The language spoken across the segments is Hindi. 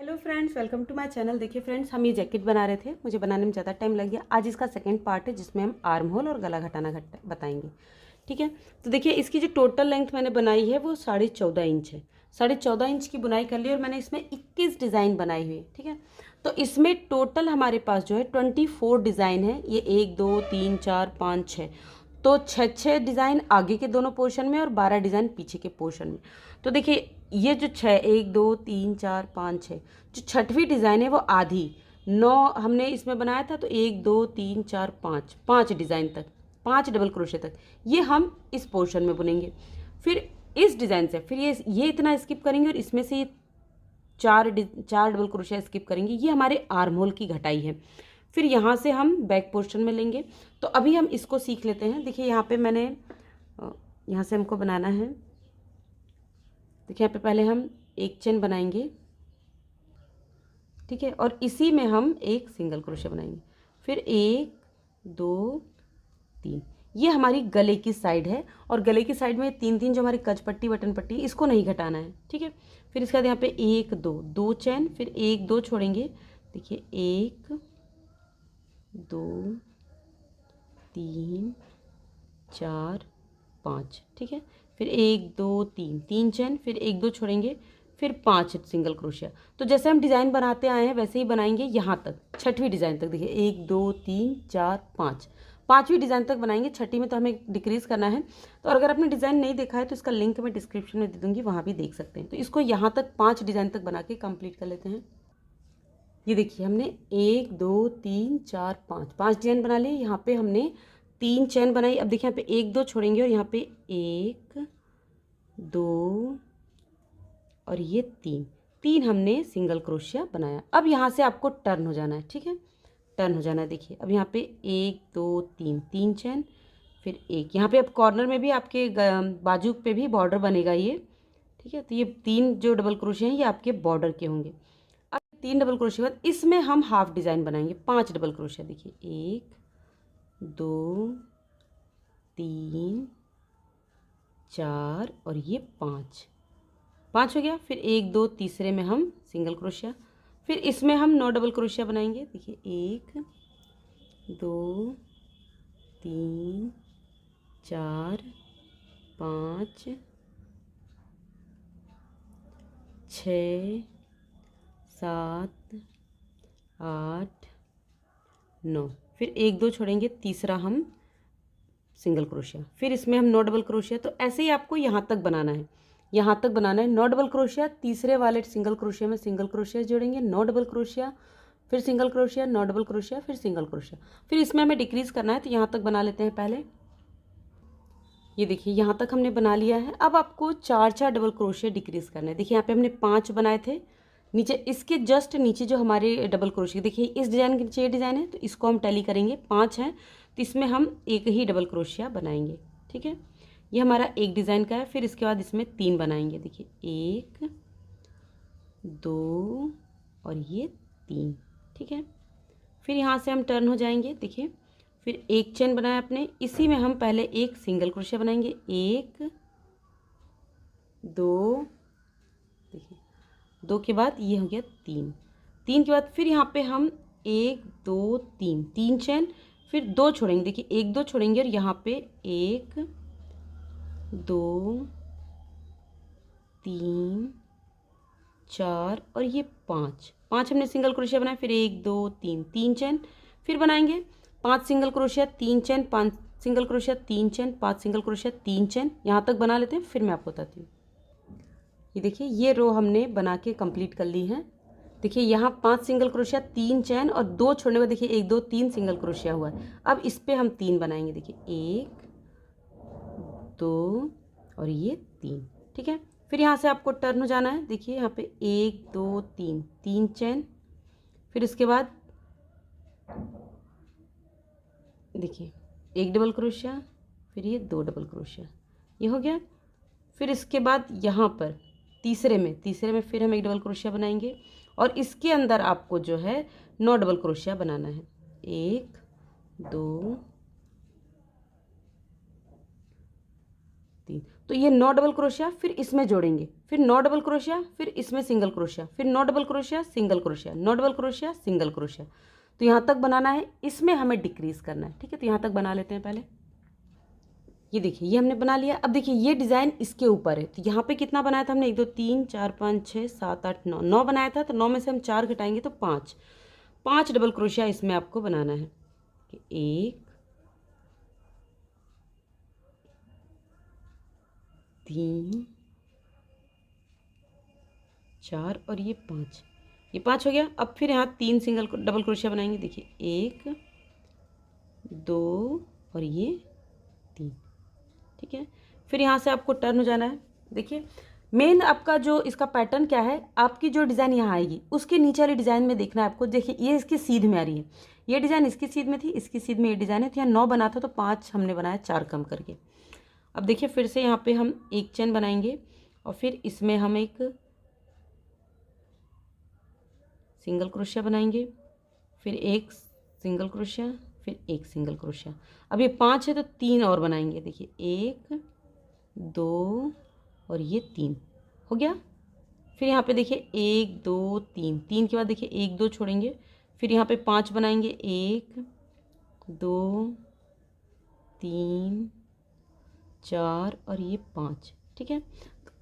Hello friends, welcome to my channel. देखिए फ्रेंड्स, हम ये जैकेट बना रहे थे, मुझे बनाने में ज़्यादा टाइम लग गया। आज इसका सेकंड पार्ट है जिसमें हम आर्म होल और गला घटाना बताएंगे। ठीक है, तो देखिए इसकी जो टोटल लेंथ मैंने बनाई है वो 14.5 इंच है। 14.5 इंच की बुनाई कर ली और मैंने इसमें 21 डिज़ाइन बनाई हुई है। ठीक है, तो इसमें टोटल हमारे पास जो है 24 डिज़ाइन है। ये 1 2 3 4 5 6, तो 6 डिज़ाइन आगे के दोनों पोर्शन में और 12 डिज़ाइन पीछे के पोर्शन में। तो देखिए ये जो 1 2 3 4 5 6, जो छठवीं डिज़ाइन है वो आधी 9 हमने इसमें बनाया था। तो 1 2 3 4 5 डिज़ाइन तक, 5 डबल क्रोशे तक ये हम इस पोर्शन में बुनेंगे। फिर इस डिज़ाइन से फिर ये इतना स्किप करेंगे और इसमें से ये चार डबल क्रोशिया स्किप करेंगे। ये हमारे आर्म होल की घटाई है। फिर यहाँ से हम बैक पोर्शन में लेंगे। तो अभी हम इसको सीख लेते हैं। देखिए यहाँ पे मैंने यहाँ से हमको बनाना है। देखिए यहाँ पे पहले हम एक चेन बनाएंगे, ठीक है, और इसी में हम एक सिंगल क्रोशिया बनाएंगे। फिर 1 2 3, ये हमारी गले की साइड है और गले की साइड में 3 जो हमारी कच पट्टी बटन पट्टी, इसको नहीं घटाना है। ठीक है, फिर इसके बाद यहाँ पे 1 2 चैन, फिर 1 2 छोड़ेंगे। देखिए 1 2 3 4 5, ठीक है, फिर 1 2 3 चैन, फिर 1 2 छोड़ेंगे, फिर 5 सिंगल क्रोशिया। तो जैसे हम डिज़ाइन बनाते आए हैं वैसे ही बनाएंगे यहाँ तक, छठवीं डिज़ाइन तक। देखिए 1 2 3 4 5, पाँचवीं डिज़ाइन तक बनाएंगे। छठी में तो हमें डिक्रीज़ करना है। तो अगर आपने डिज़ाइन नहीं देखा है तो इसका लिंक मैं डिस्क्रिप्शन में दे दूँगी, वहाँ भी देख सकते हैं। तो इसको यहाँ तक 5 डिज़ाइन तक बना के कंप्लीट कर लेते हैं। ये देखिए हमने 1 2 3 4 5 डिज़ाइन बना लिए। यहाँ पे हमने 3 चैन बनाई। अब देखिए यहाँ पे 1 2 छोड़ेंगे और यहाँ पे 1 2 और ये 3 हमने सिंगल क्रोशिया बनाया। अब यहाँ से आपको टर्न हो जाना है। ठीक है, टर्न हो जाना है। देखिए अब यहाँ पे 1 2 3 चैन, फिर 1 यहाँ पे अब कॉर्नर में भी आपके बाजू पे भी बॉर्डर बनेगा ये। ठीक है, तो ये 3 जो डबल क्रोशिया हैं ये आपके बॉर्डर के होंगे। अब 3 डबल क्रोशिया बाद इसमें हम हाफ डिज़ाइन बनाएंगे। 5 डबल क्रोशिया। देखिए 1 2 3 4 और ये 5 हो गया। फिर 1 2 तीसरे में हम सिंगल क्रोशिया, फिर इसमें हम 9 डबल क्रोशिया बनाएंगे। देखिए 1 2 3 4 5 6 7 8 9, फिर 1 2 छोड़ेंगे, तीसरा हम सिंगल क्रोशिया, फिर इसमें हम 9 डबल क्रोशिया। तो ऐसे ही आपको यहाँ तक बनाना है, यहाँ तक बनाना है। 9 डबल क्रोशिया, तीसरे वाले सिंगल क्रोशिया में सिंगल क्रोशिया जोड़ेंगे, 9 डबल क्रोशिया, फिर सिंगल क्रोशिया, 9 डबल क्रोशिया, फिर सिंगल क्रोशिया। फिर इसमें हमें डिक्रीज़ करना है तो यहाँ तक बना लेते हैं पहले। ये देखिए यहाँ तक हमने बना लिया है। अब आपको 4 डबल क्रोशिया डिक्रीज़ करना है। देखिए यहाँ पे हमने 5 बनाए थे। नीचे इसके जस्ट नीचे जो हमारे डबल क्रोशिया, देखिए इस डिज़ाइन के नीचे ये डिज़ाइन है तो इसको हम टैली करेंगे। 5 है तो इसमें हम एक ही डबल क्रोशिया बनाएंगे। ठीक है, ये हमारा एक डिज़ाइन का है। फिर इसके बाद इसमें 3 बनाएंगे। देखिए 1 2 और ये 3। ठीक है, फिर यहाँ से हम टर्न हो जाएंगे। देखिए फिर एक चेन बनाया आपने, इसी में हम पहले एक सिंगल क्रोशिया बनाएंगे। 1 2, देखिए 2 के बाद ये हो गया 3 के बाद फिर यहाँ पे हम 1 2 3 चेन, फिर 2 छोड़ेंगे। देखिए 1 2 छोड़ेंगे और यहाँ पे 1 2 3 4 और ये 5 हमने सिंगल क्रोशिया बनाया। फिर 1 2 3 चेन, फिर बनाएंगे 5 single crochet, 3 chain, 5 single crochet, 3 chain, 5 single crochet, 3 chain. यहाँ तक बना लेते हैं, फिर मैं आपको बताती हूँ। ये देखिए ये रो हमने बना के कंप्लीट कर ली है। देखिए यहाँ 5 सिंगल क्रोशिया, 3 चैन और 2 छोड़ने के बाद देखिए 1 2 3 सिंगल क्रोशिया हुआ है। अब इस पे हम 3 बनाएंगे। देखिए 1 2 और ये 3। ठीक है, फिर यहाँ से आपको टर्न हो जाना है। देखिए यहाँ पे 1 2 3 चैन, फिर इसके बाद देखिए 1 डबल क्रोशिया, फिर ये 2 डबल क्रोशिया, ये हो गया। फिर इसके बाद यहाँ पर तीसरे में फिर हम 1 डबल क्रोशिया बनाएंगे और इसके अंदर आपको जो है 9 डबल क्रोशिया बनाना है। 1 2 3, तो ये 9 डबल क्रोशिया, फिर इसमें जोड़ेंगे, फिर 9 डबल क्रोशिया, फिर इसमें सिंगल क्रोशिया, फिर 9 double crochet, single crochet, 9 double crochet, single crochet. तो यहाँ तक बनाना है, इसमें हमें डिक्रीज करना है। ठीक है, तो यहाँ तक बना लेते हैं पहले। ये देखिए, ये हमने बना लिया। अब देखिए ये डिज़ाइन इसके ऊपर है, तो यहाँ पे कितना बनाया था हमने, 1 2 3 4 5 6 7 8 9, 9 बनाया था। तो 9 में से हम 4 घटाएंगे तो 5, 5 डबल क्रोशिया इसमें आपको बनाना है। 1 3 4 और ये 5, ये 5 हो गया। अब फिर यहाँ 3 सिंगल डबल क्रोशिया बनाएंगे। देखिए 1 2 और ये 3। ठीक है, फिर यहाँ से आपको टर्न हो जाना है। देखिए मेन आपका जो इसका पैटर्न क्या है, आपकी जो डिज़ाइन यहाँ आएगी उसके नीचे वाली डिज़ाइन में देखना है आपको। देखिए ये इसकी सीध में आ रही है, ये डिज़ाइन इसकी सीध में थी, इसकी सीध में ये डिज़ाइन है। तो यहाँ 9 बना था तो 5 हमने बनाया, 4 कम करके। अब देखिए फिर से यहाँ पे हम एक चेन बनाएंगे और फिर इसमें हम एक सिंगल क्रोशिया बनाएंगे, फिर एक सिंगल क्रोशिया, फिर एक सिंगल क्रोशिया। अब ये 5 है तो 3 और बनाएंगे। देखिए 1 2 और ये 3 हो गया। फिर यहाँ पे देखिए 1 2 3, 3 के बाद देखिए 1 2 छोड़ेंगे, फिर यहाँ पे 5 बनाएंगे, 1 2 3 4 और ये 5। ठीक है,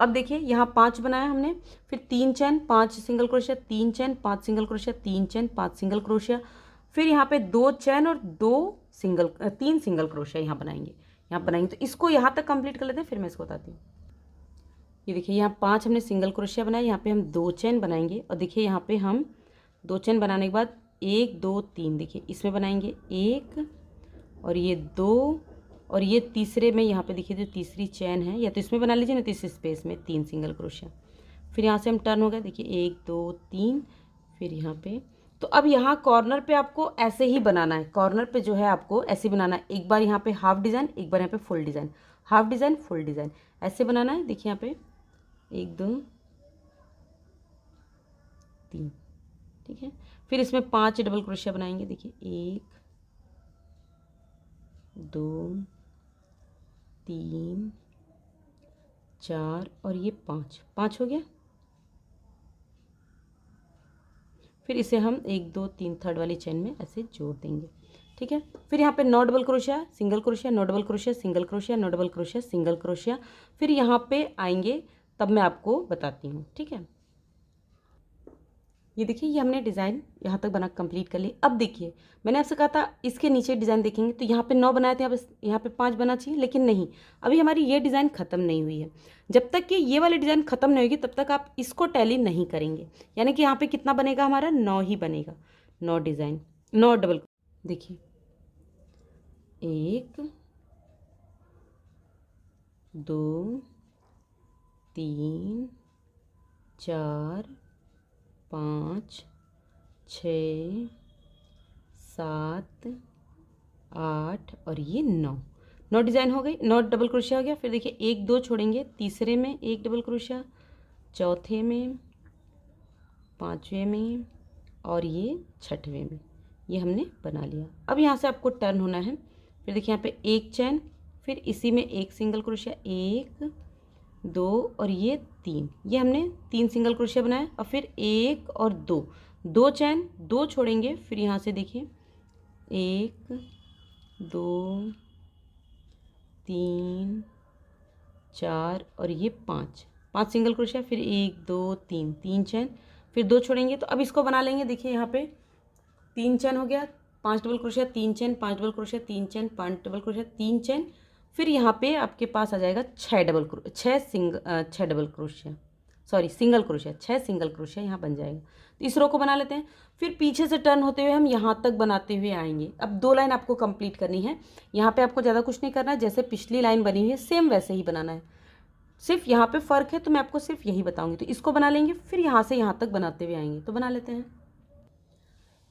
अब देखिए यहाँ 5 बनाया हमने, फिर 3 चैन 5 सिंगल क्रोशिया, 3 चैन 5 सिंगल क्रोशिया, 3 चैन 5 सिंगल क्रोशिया, फिर यहाँ पे 2 चैन और 3 सिंगल क्रोशिया यहाँ बनाएंगे, यहाँ बनाएंगे। तो इसको यहाँ तक कंप्लीट कर लेते हैं, फिर मैं इसको बताती हूँ। ये देखिए यहाँ 5 हमने सिंगल क्रोशिया बनाया, यहाँ पे हम 2 चैन बनाएंगे और देखिए यहाँ पे हम 2 चैन बनाने के बाद 1 2 3, देखिए इसमें बनाएंगे 1 और ये 2 और ये तीसरे में यहाँ पे देखिए जो तीसरी चैन है, या तो इसमें बना लीजिए ना, तो इस स्पेस में 3 सिंगल क्रोशिया। फिर यहाँ से हम टर्न हो गए, देखिए 1 2 3, फिर यहाँ पे। तो अब यहाँ कॉर्नर पे आपको ऐसे ही बनाना है, कॉर्नर पे जो है आपको ऐसे बनाना है। एक बार यहाँ पे हाफ डिज़ाइन, एक बार यहाँ पे full design, half design full design, ऐसे बनाना है। देखिए यहाँ पे 1 2 3। ठीक है, फिर इसमें 5 डबल क्रोशिया बनाएंगे। देखिए 1 2 3 4 और ये 5 हो गया। फिर इसे हम 1 2 3 थर्ड वाली चेन में ऐसे जोड़ देंगे। ठीक है, फिर यहाँ पे 9 double crochet, single crochet, 9 double crochet, single crochet, 9 double crochet, single crochet. फिर यहाँ पे आएंगे तब मैं आपको बताती हूँ। ठीक है, ये देखिए ये हमने डिज़ाइन यहाँ तक बना कंप्लीट कर ली। अब देखिए मैंने आपसे कहा था इसके नीचे डिज़ाइन देखेंगे, तो यहाँ पे 9 बनाए थे, अब यहाँ पे 5 बना चाहिए, लेकिन नहीं, अभी हमारी ये डिज़ाइन ख़त्म नहीं हुई है। जब तक कि ये वाली डिज़ाइन ख़त्म नहीं होगी तब तक आप इसको टैली नहीं करेंगे। यानी कि यहाँ पे कितना बनेगा हमारा, 9 ही बनेगा, 9 डिज़ाइन, 9 डबल। देखिए 1 2 3 4 5 6 7 8 और ये 9 डिज़ाइन हो गई, 9 डबल क्रोशिया हो गया। फिर देखिए 1 2 छोड़ेंगे, तीसरे में 1 डबल क्रोशिया, चौथे में, पाँचवें में और ये छठवें में, ये हमने बना लिया। अब यहाँ से आपको टर्न होना है। फिर देखिए यहाँ पे एक चैन, फिर इसी में एक सिंगल क्रोशिया, 1 2 और ये 3, ये हमने 3 सिंगल क्रोशिया बनाया। और फिर 1 और 2 चैन, 2 छोड़ेंगे, फिर यहाँ से देखिए 1 2 3 4 और ये 5 सिंगल क्रोशिया, फिर 1 2 3, 3 चैन, फिर 2 छोड़ेंगे। तो अब इसको बना लेंगे। देखिए यहाँ पे 3 चैन हो गया, 5 डबल क्रोशिया, 3 चैन, 5 डबल क्रोशिया, 3 चैन, 5 डबल क्रोशिया, 3 चैन। फिर यहाँ पे आपके पास आ जाएगा 6 double crochet, sorry single crochet, 6 single crochet यहाँ बन जाएगा। तो इस रो को बना लेते हैं। फिर पीछे से टर्न होते हुए हम यहाँ तक बनाते हुए आएंगे। अब 2 लाइन आपको कंप्लीट करनी है। यहाँ पे आपको ज़्यादा कुछ नहीं करना है, जैसे पिछली लाइन बनी हुई है सेम वैसे ही बनाना है, सिर्फ यहाँ पे फ़र्क है, तो मैं आपको सिर्फ यही बताऊँगी। तो इसको बना लेंगे, फिर यहाँ से यहाँ तक बनाते हुए आएंगे। तो बना लेते हैं।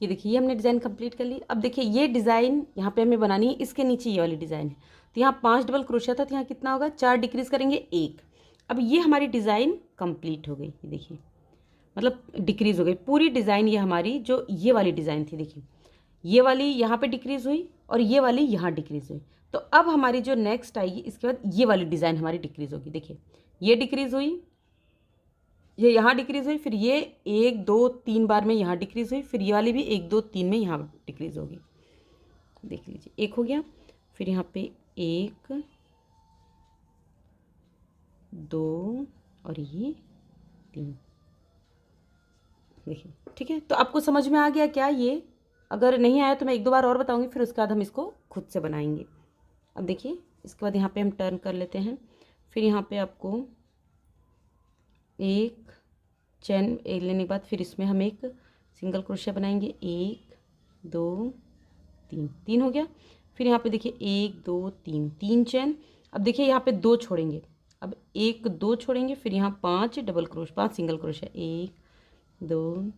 ये देखिए ये हमने डिज़ाइन कंप्लीट कर ली। अब देखिए ये डिज़ाइन यहाँ पे हमें बनानी है, इसके नीचे ये वाली डिज़ाइन है। तो यहाँ 5 डबल क्रोशिया था, तो यहाँ कितना होगा, 4 डिक्रीज करेंगे 1। अब ये हमारी डिज़ाइन कंप्लीट हो गई। ये देखिए मतलब डिक्रीज हो गई पूरी डिज़ाइन। ये हमारी जो ये वाली डिज़ाइन थी, देखिए ये वाली यहाँ पे डिक्रीज हुई और ये वाली यहाँ डिक्रीज हुई। तो अब हमारी जो नेक्स्ट आएगी इसके बाद ये वाली डिज़ाइन हमारी डिक्रीज़ होगी। देखिए ये डिक्रीज़ हुई, ये यहाँ डिक्रीज़ हुई, फिर ये 1 2 3 बार में यहाँ डिक्रीज़ हुई, फिर ये वाली भी 1 2 3 में यहाँ डिक्रीज़ होगी। देख लीजिए एक हो गया, फिर यहाँ पे 1 2 और ये 3। देखिए ठीक है, तो आपको समझ में आ गया क्या ये? अगर नहीं आया तो मैं 1 2 बार और बताऊंगी, फिर उसके बाद हम इसको खुद से बनाएंगे। अब देखिए इसके बाद यहाँ पे हम टर्न कर लेते हैं, फिर यहाँ पे आपको एक चेन लेने के बाद फिर इसमें हम एक सिंगल क्रोशिया बनाएंगे। 1 2 3, 3 हो गया। फिर यहाँ पे देखिए 1 2 3, 3 चेन। अब देखिए यहाँ पे 2 छोड़ेंगे, अब 1 2 छोड़ेंगे, फिर यहाँ 5 डबल क्रोश 5 सिंगल क्रोशिया। 1 2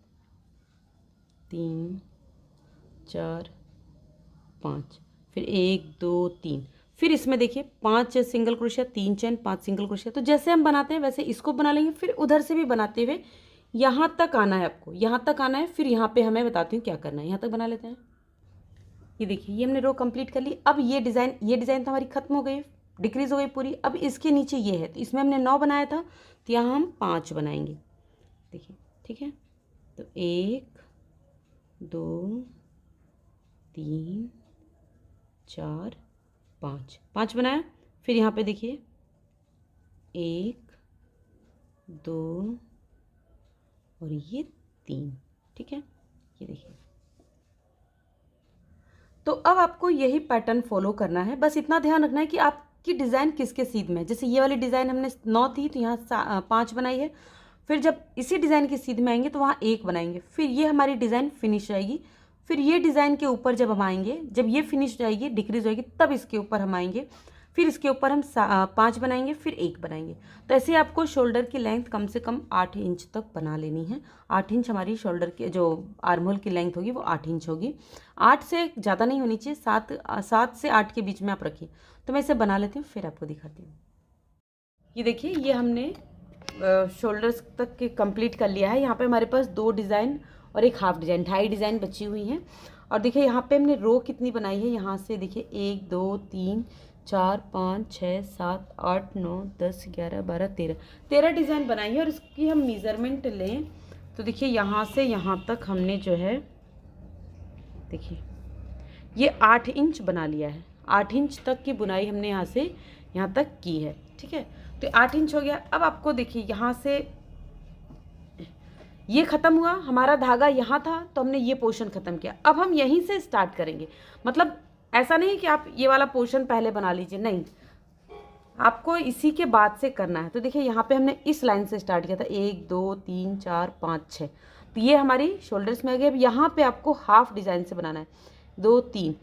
3 4 5, फिर 1 2 3, फिर इसमें देखिए 5 single crochet, 3 chain, 5 single crochet. तो जैसे हम बनाते हैं वैसे इसको बना लेंगे, फिर उधर से भी बनाते हुए यहाँ तक आना है आपको, यहाँ तक आना है। फिर यहाँ पे हमें बताती हूँ क्या करना है, यहाँ तक बना लेते हैं। ये देखिए ये हमने रो कंप्लीट कर ली। अब ये डिज़ाइन तो हमारी खत्म हो गई, डिक्रीज हो गई पूरी। अब इसके नीचे ये है, तो इसमें हमने 9 बनाया था, तो यहाँ हम 5 बनाएंगे। देखिए ठीक है, तो 1 2 3 4 5, 5 बनाया। फिर यहाँ पे देखिए 1 2 और ये 3, ठीक है। ये देखिए, तो अब आपको यही पैटर्न फॉलो करना है। बस इतना ध्यान रखना है कि आपकी डिज़ाइन किसके सीध में है। जैसे ये वाली डिज़ाइन हमने 9 थी तो यहाँ 5 बनाई है। फिर जब इसी डिज़ाइन के सीध में आएंगे तो वहाँ 1 बनाएंगे, फिर ये हमारी डिज़ाइन फिनिश रहेगी। फिर ये डिज़ाइन के ऊपर जब हम आएंगे, जब ये फिनिश जाएगी डिक्रीज होएगी, तब इसके ऊपर हम आएंगे, फिर इसके ऊपर हम 5 बनाएंगे, फिर 1 बनाएंगे। तो ऐसे आपको शोल्डर की लेंथ कम से कम 8 इंच तक बना लेनी है। 8 इंच हमारी शोल्डर की जो आर्म होल की लेंथ होगी वो 8 इंच होगी। 8 से ज़्यादा नहीं होनी चाहिए, 7 से 8 के बीच में आप रखिए। तो मैं इसे बना लेती हूँ, फिर आपको दिखाती हूँ। ये देखिए ये हमने शोल्डर्स तक के कंप्लीट कर लिया है। यहाँ पे हमारे पास 2 डिज़ाइन और एक हाफ डिज़ाइन, 2.5 डिज़ाइन बची हुई हैं। और देखिए यहाँ पे हमने रो कितनी बनाई है, यहाँ से देखिए 1 2 3 4 5 6 7 8 9 10 11 12 13 डिज़ाइन बनाई है। और इसकी हम मेज़रमेंट लें तो देखिए यहाँ से यहाँ तक हमने जो है, देखिए ये 8 इंच बना लिया है। 8 इंच तक की बुनाई हमने यहाँ से यहाँ तक की है, ठीक है। तो 8 इंच हो गया। अब आपको देखिए यहाँ से ये ख़त्म हुआ, हमारा धागा यहाँ था तो हमने ये पोर्शन ख़त्म किया। अब हम यहीं से स्टार्ट करेंगे। मतलब ऐसा नहीं कि आप ये वाला पोर्शन पहले बना लीजिए, नहीं, आपको इसी के बाद से करना है। तो देखिए यहाँ पे हमने इस लाइन से स्टार्ट किया था, 1 2 3 4 5 6, तो ये हमारी शोल्डर्स में आ गई। अब यहाँ पे आपको हाफ डिज़ाइन से बनाना है। 2 3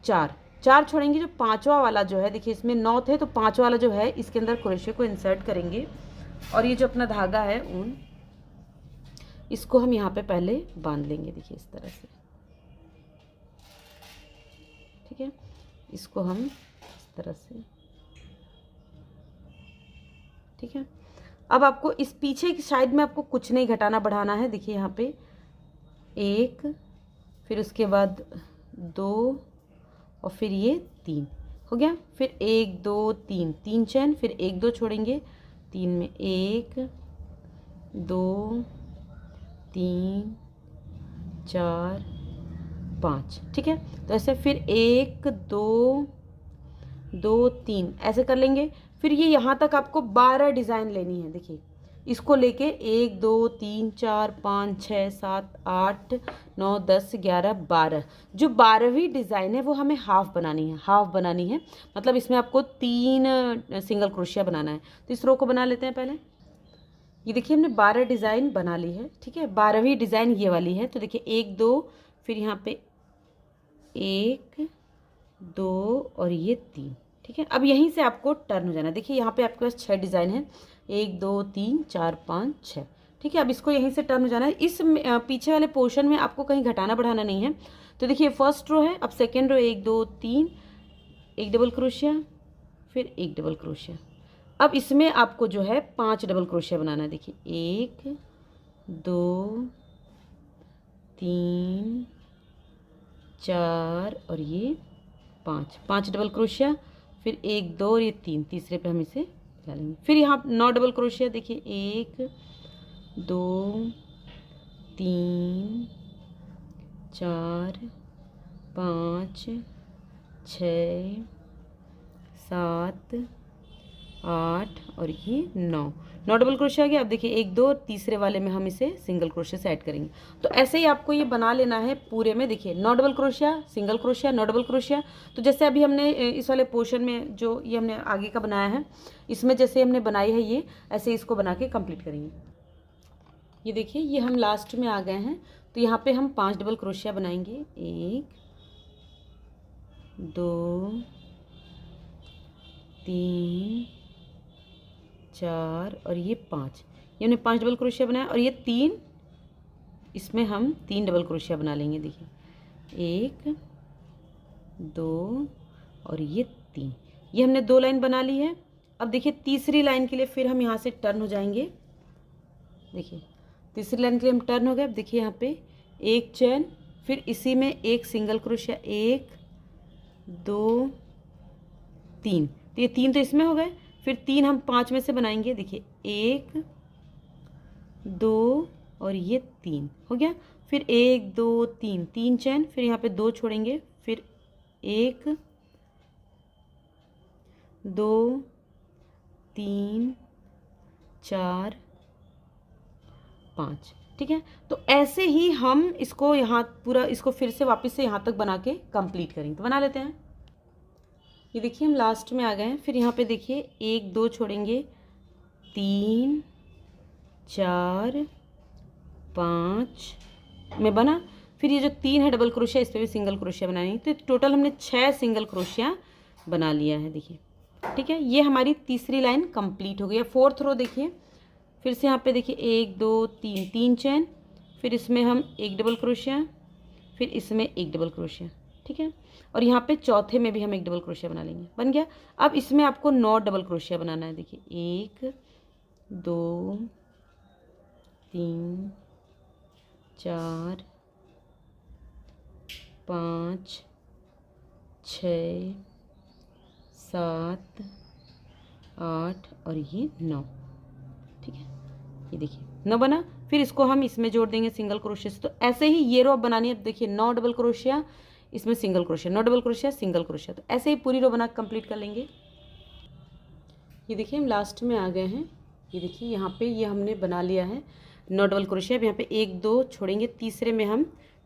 4 छोड़ेंगे, जो 5वां वाला जो है, देखिए इसमें 9 थे तो 5वां वाला जो है इसके अंदर क्रोशे को इंसर्ट करेंगे। और ये जो अपना धागा है ऊन, इसको हम यहाँ पे पहले बांध लेंगे, देखिए इस तरह से, ठीक है। इसको हम इस तरह से, ठीक है। अब आपको इस पीछे की साइड में आपको कुछ नहीं घटाना बढ़ाना है। देखिए यहाँ पे 1, फिर उसके बाद 2 और फिर ये 3 हो गया। फिर 1 2 3, 3 चैन, फिर 1 2 छोड़ेंगे, 3 में 1 2 3 4 5, ठीक है। तो ऐसे फिर 1 2 2 3 ऐसे कर लेंगे। फिर ये यहाँ तक आपको 12 डिज़ाइन लेनी है। देखिए इसको लेके 1 2 3 4 5 6 7 8 9 10 11 12, जो 12वीं डिज़ाइन है वो हमें हाफ बनानी है। हाफ बनानी है मतलब इसमें आपको 3 सिंगल क्रोशिया बनाना है। तो इस रो को बना लेते हैं पहले। ये देखिए हमने 12 डिज़ाइन बना ली है, ठीक है। 12वीं डिज़ाइन ये वाली है। तो देखिए 1 2, फिर यहाँ पे 1 2 और ये 3, ठीक है। अब यहीं से आपको टर्न हो जाना है। देखिए यहाँ पे आपके पास 6 डिज़ाइन है, 1 2 3 4 5 6, ठीक है। अब इसको यहीं से टर्न हो जाना है। इस पीछे वाले पोर्शन में आपको कहीं घटाना बढ़ाना नहीं है। तो देखिए फर्स्ट रो है, अब सेकेंड रो 1 2 3, 1 डबल क्रोशिया, फिर 1 डबल क्रोशिया। अब इसमें आपको जो है 5 डबल क्रोशिया बनाना है। देखिए 1 2 3 4 और ये 5 डबल क्रोशिया, फिर 1 2 और ये 3, तीसरे पे हम इसे डालेंगे। फिर यहाँ 9 डबल क्रोशिया, देखिए 1 2 3 4 5 6 7 8 और ये 9 डबल क्रोशिया आ गया। अब देखिए 1 2 तीसरे वाले में हम इसे सिंगल क्रोशिया से ऐड करेंगे। तो ऐसे ही आपको ये बना लेना है पूरे में। देखिए 9 double crochet, single crochet, 9 double crochet. तो जैसे अभी हमने इस वाले पोर्शन में जो ये हमने आगे का बनाया है, इसमें जैसे हमने बनाई है ये, ऐसे इसको बना के कंप्लीट करेंगे। ये देखिए ये हम लास्ट में आ गए हैं। तो यहाँ पे हम 5 डबल क्रोशिया बनाएंगे, 1 2 3 4 और ये 5, ये हमने 5 डबल क्रोशिया बनाया। और ये 3, इसमें हम 3 डबल क्रोशिया बना लेंगे। देखिए 1 2 और ये 3, ये हमने 2 लाइन बना ली है। अब देखिए तीसरी लाइन के लिए फिर हम यहाँ से टर्न हो जाएंगे। देखिए तीसरी लाइन के लिए हम टर्न हो गए। अब देखिए यहाँ पे एक चेन, फिर इसी में एक सिंगल क्रोशिया, 1 2 3, तो ये 3 तो इसमें हो गए। फिर 3 हम 5 में से बनाएंगे। देखिए 1 2 और ये 3 हो गया। फिर 1 2 3, 3 चेन, फिर यहाँ पे 2 छोड़ेंगे, फिर 1 2 3 4 5, ठीक है। तो ऐसे ही हम इसको यहाँ पूरा इसको फिर से वापस से यहाँ तक बना के कंप्लीट करेंगे। तो बना लेते हैं। ये देखिए हम लास्ट में आ गए हैं। फिर यहाँ पे देखिए 1 2 छोड़ेंगे, 3 4 5 में बना। फिर ये जो 3 है डबल क्रोशिया, इस पर भी सिंगल क्रोशिया बनाएंगे। तो टोटल हमने 6 सिंगल क्रोशिया बना लिया है। देखिए ठीक है, ये हमारी तीसरी लाइन कंप्लीट हो गई है। 4th रो देखिए, फिर से यहाँ पे देखिए 1 2 3, 3 चेन, फिर इसमें हम 1 डबल क्रोशिया, फिर इसमें 1 डबल क्रोशिया, ठीक है। और यहाँ पे चौथे में भी हम 1 डबल क्रोशिया बना लेंगे। बन गया। अब इसमें आपको 9 डबल क्रोशिया बनाना है। देखिए 1 2 3 4 5 6 7 8 और ये 9, ठीक है। ये देखिए 9 बना। फिर इसको हम इसमें जोड़ देंगे सिंगल क्रोशिया से। तो ऐसे ही ये रो बनानी है। देखिए 9 डबल क्रोशिया, इसमें single crochet, 9 double crochet, single crochet. तो ऐसे ही पूरी रो बना कंप्लीट कर लेंगे। ये देखिए हम लास्ट में आ गए हैं। ये देखिए यहाँ पे ये हमने बना लिया है 9 डबल क्रोशिया। अब यहाँ पे 1 2 छोड़ेंगे, तीसरे में हम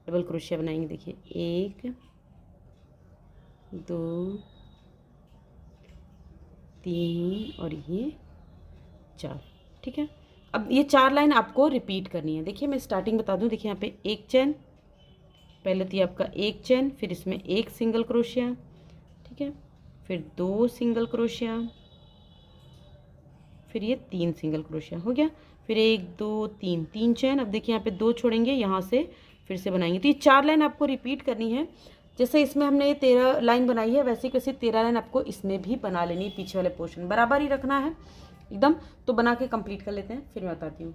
डबल क्रोशिया बनाएंगे। देखिए 1 2 3 और ये 4, ठीक है। अब ये 4 लाइन आपको रिपीट करनी है। देखिए मैं स्टार्टिंग बता दूं। देखिए यहाँ पे 1 चेन, पहले तो ये आपका 1 चेन, फिर इसमें 1 सिंगल क्रोशिया, ठीक है, फिर 2 सिंगल क्रोशिया, फिर ये 3 सिंगल क्रोशिया हो गया। फिर 1 2 3, 3 चेन। अब देखिए यहाँ पे 2 छोड़ेंगे, यहाँ से फिर से बनाएंगे। तो ये 4 लाइन आपको रिपीट करनी है। जैसे इसमें हमने ये 13 लाइन बनाई है, वैसे कैसे 13 लाइन आपको इसमें भी बना लेनी है। पीछे वाले पोर्शन बराबर ही रखना है एकदम। तो बना के कंप्लीट कर लेते हैं, फिर मैं बताती हूँ।